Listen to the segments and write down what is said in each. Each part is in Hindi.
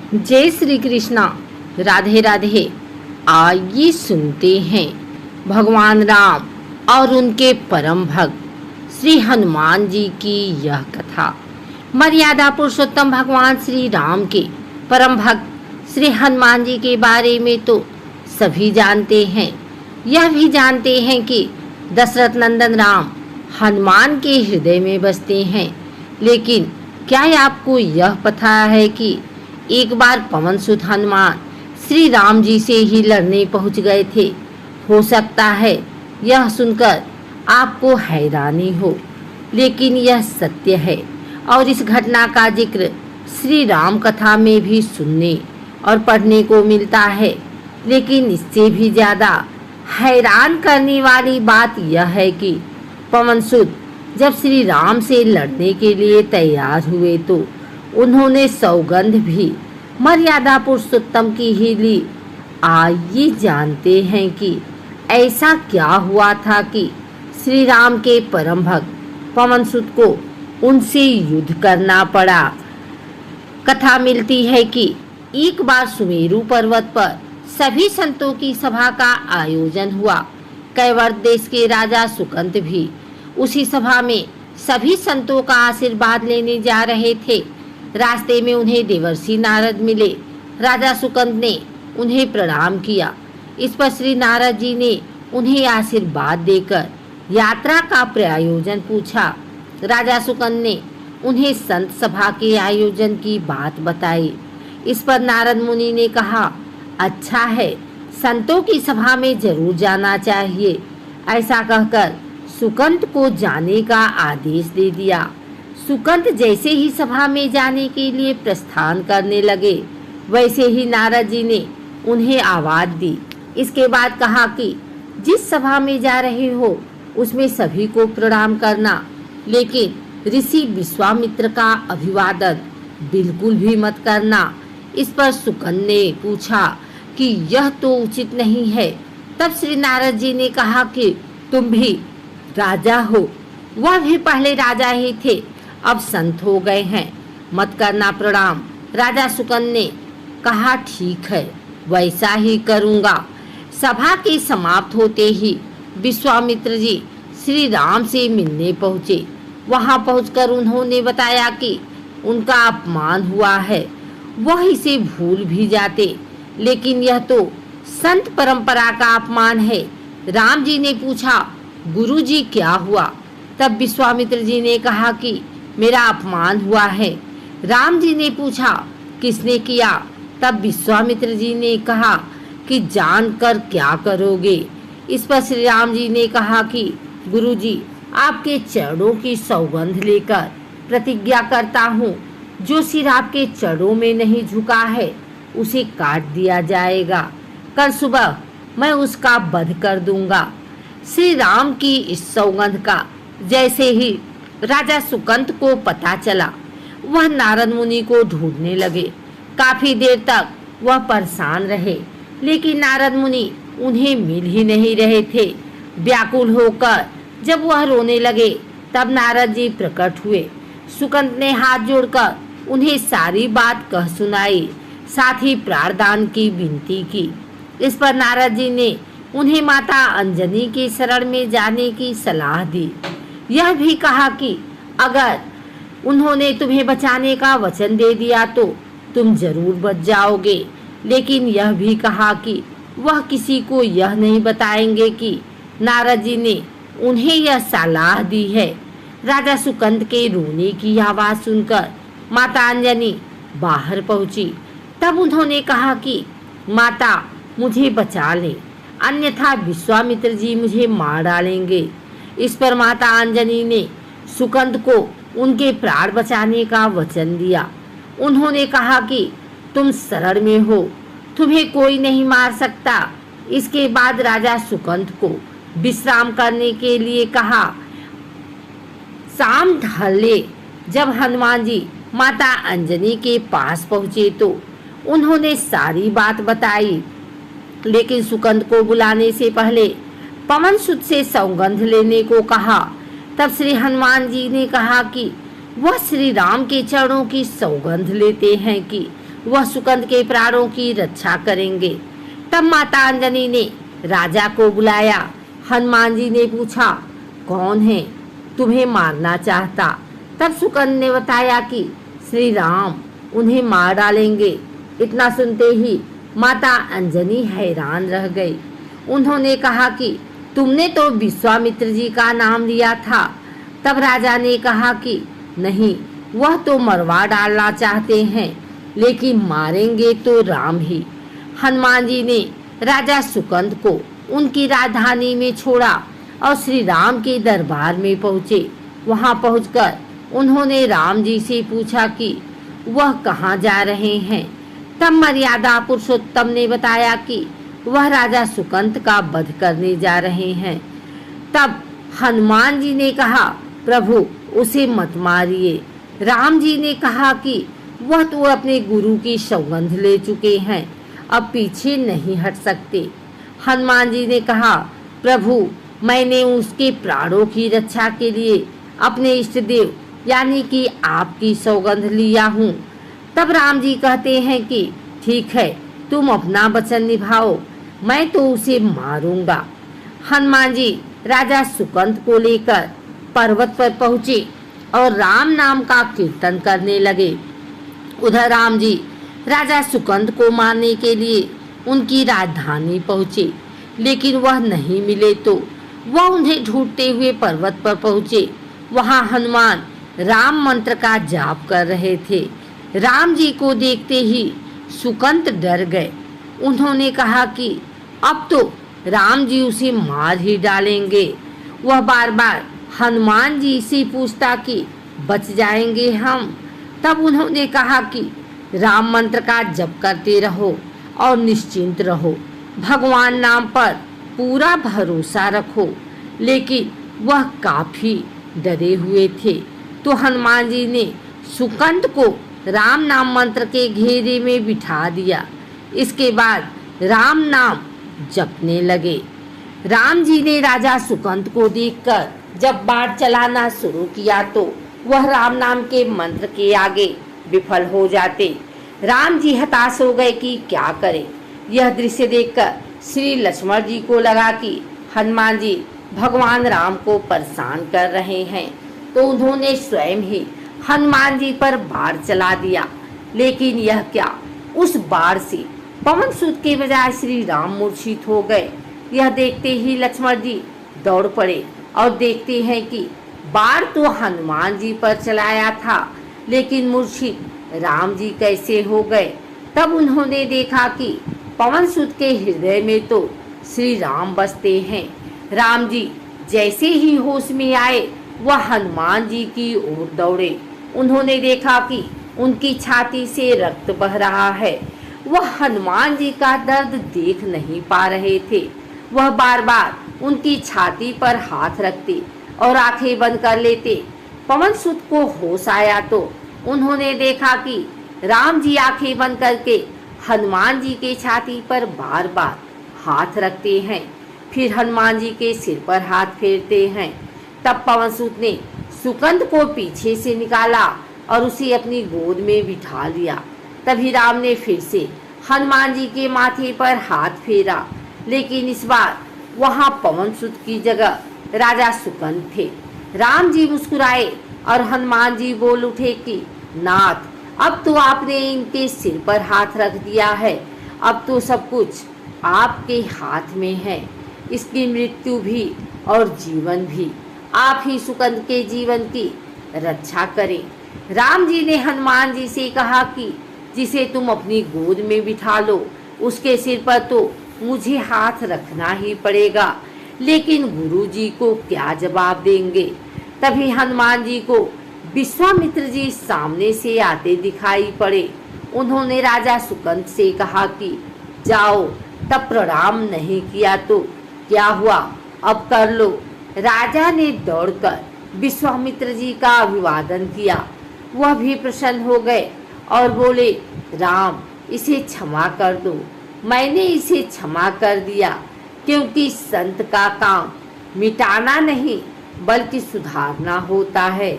जय श्री कृष्णा। राधे राधे। आइए सुनते हैं भगवान राम और उनके परम भक्त श्री हनुमान जी की यह कथा। मर्यादा पुरुषोत्तम भगवान श्री राम के परम भक्त श्री हनुमान जी के बारे में तो सभी जानते हैं। यह भी जानते हैं कि दशरथ नंदन राम हनुमान के हृदय में बसते हैं। लेकिन क्या आपको यह पता है कि एक बार पवन सुत हनुमान श्री राम जी से ही लड़ने पहुंच गए थे। हो सकता है यह सुनकर आपको हैरानी हो, लेकिन यह सत्य है और इस घटना का जिक्र श्री राम कथा में भी सुनने और पढ़ने को मिलता है। लेकिन इससे भी ज़्यादा हैरान करने वाली बात यह है कि पवन सुत जब श्री राम से लड़ने के लिए तैयार हुए तो उन्होंने सौगंध भी मर्यादा पुरुषोत्तम की ही ली। आइए जानते हैं कि ऐसा क्या हुआ था कि श्री राम के परम भक्त पवन सुत को उनसे युद्ध करना पड़ा। कथा मिलती है कि एक बार सुमेरु पर्वत पर सभी संतों की सभा का आयोजन हुआ। कैवर्त देश के राजा सुकंत भी उसी सभा में सभी संतों का आशीर्वाद लेने जा रहे थे। रास्ते में उन्हें देवर्षि नारद मिले। राजा सुकंत ने उन्हें प्रणाम किया। इस पर श्री नारद जी ने उन्हें आशीर्वाद देकर यात्रा का प्रयोजन पूछा। राजा सुकंत ने उन्हें संत सभा के आयोजन की बात बताई। इस पर नारद मुनि ने कहा, अच्छा है, संतों की सभा में जरूर जाना चाहिए। ऐसा कहकर सुकंत को जाने का आदेश दे दिया। सुकंत जैसे ही सभा में जाने के लिए प्रस्थान करने लगे, वैसे ही नारद जी ने उन्हें आवाज दी। इसके बाद कहा कि जिस सभा में जा रहे हो उसमें सभी को प्रणाम करना, लेकिन ऋषि विश्वामित्र का अभिवादन बिल्कुल भी मत करना। इस पर सुकंत ने पूछा कि यह तो उचित नहीं है। तब श्री नारद जी ने कहा कि तुम भी राजा हो, वह भी पहले राजा ही थे, अब संत हो गए हैं, मत करना प्रणाम। राजा सुकंत ने कहा, ठीक है, वैसा ही करूँगा। सभा के समाप्त होते ही विश्वामित्र जी श्री राम से मिलने पहुँचे। वहाँ पहुंचकर उन्होंने बताया कि उनका अपमान हुआ है। वह इसे भूल भी जाते, लेकिन यह तो संत परंपरा का अपमान है। राम जी ने पूछा, गुरु जी क्या हुआ? तब विश्वामित्र जी ने कहा कि मेरा अपमान हुआ है। राम जी ने पूछा, किसने किया? तब विश्वामित्र जी ने कहा कि जानकर क्या करोगे? इस पर श्री राम जी ने कहा कि गुरु जी, आपके चरणों की सौगंध लेकर प्रतिज्ञा करता हूँ, जो सिर आपके चरणों में नहीं झुका है उसे काट दिया जाएगा। कल सुबह मैं उसका वध कर दूंगा। श्री राम की इस सौगंध का जैसे ही राजा सुकंत को पता चला, वह नारद मुनि को ढूंढने लगे। काफी देर तक वह परेशान रहे, लेकिन नारद मुनि उन्हें मिल ही नहीं रहे थे। व्याकुल होकर जब वह रोने लगे, तब नारद जी प्रकट हुए। सुकंत ने हाथ जोड़कर उन्हें सारी बात कह सुनाई, साथ ही प्राणदान की विनती की। इस पर नारद जी ने उन्हें माता अंजनी के शरण में जाने की सलाह दी। यह भी कहा कि अगर उन्होंने तुम्हें बचाने का वचन दे दिया तो तुम जरूर बच जाओगे, लेकिन यह भी कहा कि वह किसी को यह नहीं बताएंगे कि नारद जी ने उन्हें यह सलाह दी है। राजा सुकंत के रोने की आवाज़ सुनकर माता अंजनी बाहर पहुंची। तब उन्होंने कहा कि माता, मुझे बचा ले, अन्यथा विश्वामित्र जी मुझे मार डालेंगे। इस पर माता अंजनी ने सुकंत को उनके प्राण बचाने का वचन दिया। उन्होंने कहा कि तुम शरण में हो, तुम्हें कोई नहीं मार सकता। इसके बाद राजा सुकंत को विश्राम करने के लिए कहा। शाम ढले जब हनुमान जी माता अंजनी के पास पहुँचे तो उन्होंने सारी बात बताई, लेकिन सुकंत को बुलाने से पहले पवन सुत से सौगंध लेने को कहा। तब श्री हनुमान जी ने कहा कि वह श्री राम के चरणों की सौगंध लेते हैं कि वह सुकंद के प्राणों की रक्षा करेंगे। तब माता अंजनी ने राजा को बुलाया। हनुमान जी ने पूछा, कौन है तुम्हें मारना चाहता? तब सुकंद ने बताया कि श्री राम उन्हें मार डालेंगे। इतना सुनते ही माता अंजनी हैरान रह गई। उन्होंने कहा कि तुमने तो विश्वामित्र जी का नाम लिया था। तब राजा ने कहा कि नहीं, वह तो मरवा डालना चाहते हैं, लेकिन मारेंगे तो राम ही। हनुमान जी ने राजा सुकंद को उनकी राजधानी में छोड़ा और श्री राम के दरबार में पहुँचे। वहाँ पहुँचकर उन्होंने राम जी से पूछा कि वह कहाँ जा रहे हैं। तब मर्यादा पुरुषोत्तम ने बताया कि वह राजा सुकंद का वध करने जा रहे हैं। तब हनुमान जी ने कहा, प्रभु उसे मत मारिए। राम जी ने कहा कि वह तो अपने गुरु की सौगंध ले चुके हैं, अब पीछे नहीं हट सकते। हनुमान जी ने कहा, प्रभु मैंने उसके प्राणों की रक्षा के लिए अपने इष्ट देव यानी कि आपकी सौगंध लिया हूँ। तब राम जी कहते हैं कि ठीक है, तुम अपना वचन निभाओ, मैं तो उसे मारूंगा। हनुमान जी राजा सुकंद को लेकर पर्वत पर पहुँचे और राम नाम का कीर्तन करने लगे। उधर राम जी राजा सुकंद को मारने के लिए उनकी राजधानी पहुँचे, लेकिन वह नहीं मिले तो वह उन्हें ढूंढते हुए पर्वत पर पहुँचे। वहाँ हनुमान राम मंत्र का जाप कर रहे थे। राम जी को देखते ही सुकंद डर गए। उन्होंने कहा कि अब तो राम जी उसे मार ही डालेंगे। वह बार बार हनुमान जी से पूछता कि बच जाएंगे हम। तब उन्होंने कहा कि राम मंत्र का जप करते रहो और निश्चिंत रहो, भगवान नाम पर पूरा भरोसा रखो। लेकिन वह काफी डरे हुए थे, तो हनुमान जी ने सुकंद को राम नाम मंत्र के घेरे में बिठा दिया। इसके बाद राम नाम जपने लगे। राम जी ने राजा सुकंद को देखकर जब बाण चलाना शुरू किया तो वह राम नाम के मंत्र के आगे विफल हो जाते। राम जी हताश हो गए कि क्या करें। यह दृश्य देखकर श्री लक्ष्मण जी को लगा कि हनुमान जी भगवान राम को परेशान कर रहे हैं, तो उन्होंने स्वयं ही हनुमान जी पर बाण चला दिया। लेकिन यह क्या, उस बाण से पवन सूत के बजाय श्री राम मूर्छित हो गए। यह देखते ही लक्ष्मण जी दौड़ पड़े और देखते हैं कि बाण तो हनुमान जी पर चलाया था, लेकिन मूर्छित राम जी कैसे हो गए। तब उन्होंने देखा कि पवन सूत के हृदय में तो श्री राम बसते हैं। राम जी जैसे ही होश में आए वह हनुमान जी की ओर दौड़े। उन्होंने देखा कि उनकी छाती से रक्त बह रहा है। वह हनुमान जी का दर्द देख नहीं पा रहे थे। वह बार बार उनकी छाती पर हाथ रखते और आंखें बंद कर लेते। पवन सूत को होश आया तो उन्होंने देखा कि राम जी आंखें बंद करके हनुमान जी के छाती पर बार बार हाथ रखते हैं, फिर हनुमान जी के सिर पर हाथ फेरते हैं। तब पवन सूत ने सुकंद को पीछे से निकाला और उसे अपनी गोद में बिठा लिया। तभी राम ने फिर से हनुमान जी के माथे पर हाथ फेरा, लेकिन इस बार वहां पवन सूत की जगह राजा सुकंद थे। राम जी मुस्कुराए और हनुमान जी बोल उठे कि नाथ, अब तो आपने इनके सिर पर हाथ रख दिया है, अब तो सब कुछ आपके हाथ में है। इसकी मृत्यु भी और जीवन भी आप ही सुकंद के जीवन की रक्षा करें। राम जी ने हनुमान जी से कहा कि जिसे तुम अपनी गोद में बिठा लो उसके सिर पर तो मुझे हाथ रखना ही पड़ेगा, लेकिन गुरु जी को क्या जवाब देंगे। तभी हनुमान जी को विश्वामित्र जी सामने से आते दिखाई पड़े। उन्होंने राजा सुकंद से कहा कि जाओ, तब प्रणाम नहीं किया तो क्या हुआ, अब कर लो। राजा ने दौड़कर विश्वामित्र जी का अभिवादन किया। वह भी प्रसन्न हो गए और बोले, राम इसे क्षमा कर दो। मैंने इसे क्षमा कर दिया, क्योंकि संत का काम मिटाना नहीं बल्कि सुधारना होता है।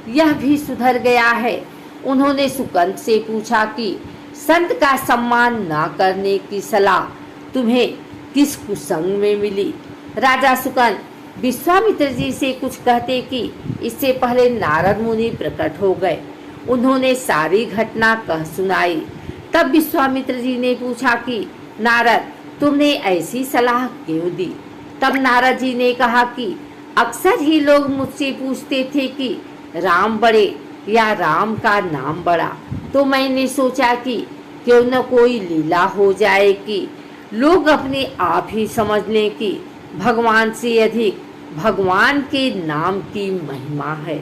यह भी सुधर गया है। उन्होंने सुकंद से पूछा कि संत का सम्मान न करने की सलाह तुम्हें किस कुसंग में मिली? राजा शुकन विश्वामित्र जी से कुछ कहते कि इससे पहले नारद मुनि प्रकट हो गए। उन्होंने सारी घटना कह सुनाई। तब विश्वामित्र जी ने पूछा कि नारद, तुमने ऐसी सलाह क्यों दी? तब नारद जी ने कहा कि अक्सर ही लोग मुझसे पूछते थे कि राम बड़े या राम का नाम बड़ा, तो मैंने सोचा कि क्यों न कोई लीला हो जाए कि लोग अपने आप ही समझ लें कि भगवान से अधिक भगवान के नाम की महिमा है।